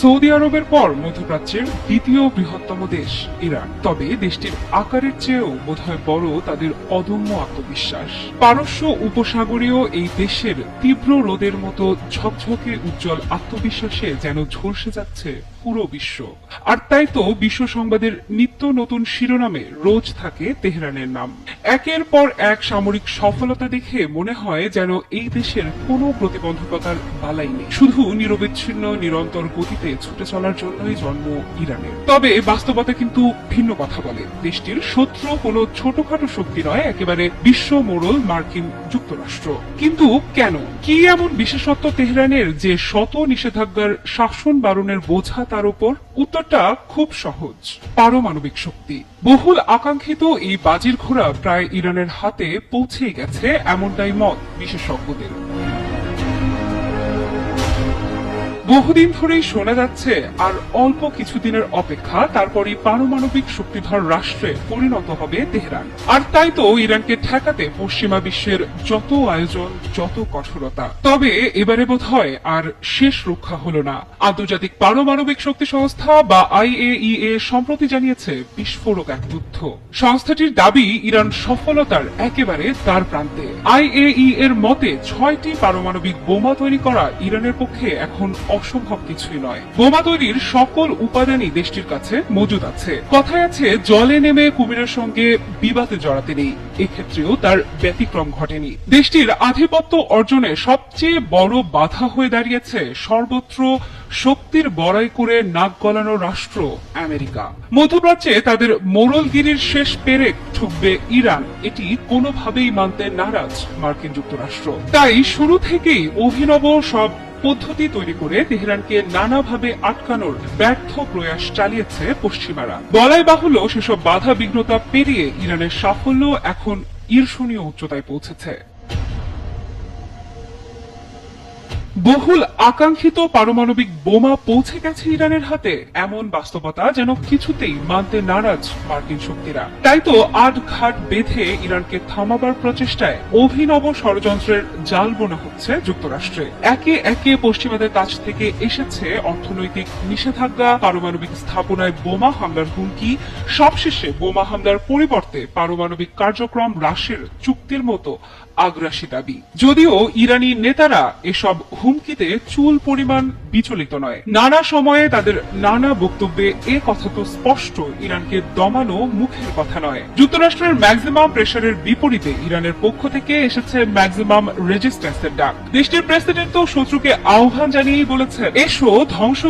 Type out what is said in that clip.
Saudi আরবের পর মধ্যপ্রাচ্যের দ্বিতীয় বৃহত্তম দেশ ইরান। তবে দেশটির আকারের চেয়েও বোধহয় বড় তাদের অদম্য আত্মবিশ্বাস। পারস্য উপসাগরীয় এই দেশের তীব্র রোদের মতো ঝকঝকে উজ্জ্বল আত্মবিশ্বাসে যেন ঝলসে যাচ্ছে পুরো বিশ্ব। আর তাই তো বিশ্ব সংবাদের নিত্য নতুন শিরোনামে রোজ থাকে তেহরানের নাম। একের পর এক সামরিক সফলতা দেখে মনে হয় যেন এই দেশের কোনো প্রতিবন্ধকতার বালাই নেই, শুধু নিরবিচ্ছিন্ন নিরন্তর গতিতে ছুটে চলার জন্যই জন্ম ইরানের। তবে বাস্তবতা কিন্তু ভিন্ন কথা বলে। দেশটির শত্রু কোনো ছোটখাটো শক্তি নয়, একেবারে বিশ্ব মোড়ল মার্কিন যুক্তরাষ্ট্র। কিন্তু কেন, কি এমন বিশেষত্ব তেহরানের যে শত নিষেধাজ্ঞার শাসন বারণের বোঝা তার উপর? উত্তরটা খুব সহজ, পারমাণবিক শক্তি। বহুল আকাঙ্ক্ষিত এই বাজির ঘোড়া প্রায় ইরানের হাতে পৌঁছেই গেছে, এমনটাই মত বিশেষজ্ঞদের। বহুদিন ধরেই শোনা যাচ্ছে আর অল্প কিছুদিনের অপেক্ষা, তারপরই পারমাণবিক শক্তিধর রাষ্ট্রে পরিণত হবে তেহরান। আর তাই তো ইরানকে ঠেকাতে পশ্চিমা বিশ্বের যত আয়োজন, যত কঠোরতা। তবে এবারে বোধহয় আর শেষ রক্ষা হলো না। আন্তর্জাতিক পারমাণবিক শক্তি সংস্থা বা IAEA সম্প্রতি জানিয়েছে বিস্ফোরক এক তথ্য। সংস্থাটির দাবি ইরান সফলতার একেবারে তার প্রান্তে। IAEA এর মতে 6টি পারমাণবিক বোমা তৈরি করা ইরানের পক্ষে এখন অসম্ভব কিছুই নয়। বোমা তৈরির সকল উপাদানই দেশটির কাছে মজুদ আছে। কথায় আছে, জলে নেমে কুমিরের সঙ্গে বিবাদে জড়াতে নেই। এক্ষেত্রেও তার ব্যতিক্রম ঘটেনি। দেশটির আধিপত্য অর্জনে সবচেয়ে বড় বাধা হয়ে দাঁড়িয়েছে সর্বত্র শক্তির বড়াই করে নাক গলানো রাষ্ট্র আমেরিকা। মধ্যপ্রাচ্যে তাদের মোড়লগিরির শেষ পেরেক ঠুকবে ইরান, এটি কোনোভাবেই মানতে নারাজ মার্কিন যুক্তরাষ্ট্র। তাই শুরু থেকেই অভিনব সব পদ্ধতি তৈরি করে তেহরানকে নানাভাবে আটকানোর ব্যর্থ প্রয়াস চালিয়েছে পশ্চিমারা। বলাই বাহুল্য, সেসব বাধা বিঘ্নতা পেরিয়ে ইরানের সাফল্য এখন ঈর্ষণীয় উচ্চতায় পৌঁছেছে। বহুল আকাঙ্ক্ষিত পারমাণবিক বোমা পৌঁছে গেছে ইরানের হাতে, এমন বাস্তবতা যেন কিছুতেই মানতে নারাজ মার্কিন শক্তিরা। তাই তো আট ঘাট বেঁধে ইরানকে থামাবার প্রচেষ্টায় অভিনব ষড়যন্ত্রের জাল বোনা হচ্ছে যুক্তরাষ্ট্রে। একে একে পশ্চিমাদের কাছ থেকে এসেছে অর্থনৈতিক নিষেধাজ্ঞা, পারমাণবিক স্থাপনায় বোমা হামলার হুমকি, সবশেষে বোমা হামলার পরিবর্তে পারমাণবিক কার্যক্রম হ্রাসের চুক্তির মতো আগ্রাসী দাবি। যদিও ইরানি নেতারা এসব হুমকিতে চুল পরিমাণ বিচলিত নয়। নানা সময়ে তাদের নানা বক্তব্যে এ কথা তো স্পষ্ট, ইরানকে দমানো মুখের কথা নয়। যুক্তরাষ্ট্রের ম্যাক্সিমাম প্রেসারের বিপরীতে ইরানের পক্ষ থেকে এসেছে ম্যাক্সিমাম রেজিস্ট্যান্সের ডাক। দেশটির প্রেসিডেন্ট তো শত্রুকে আহ্বান জানিয়েই বলেছেন, এসো ধ্বংস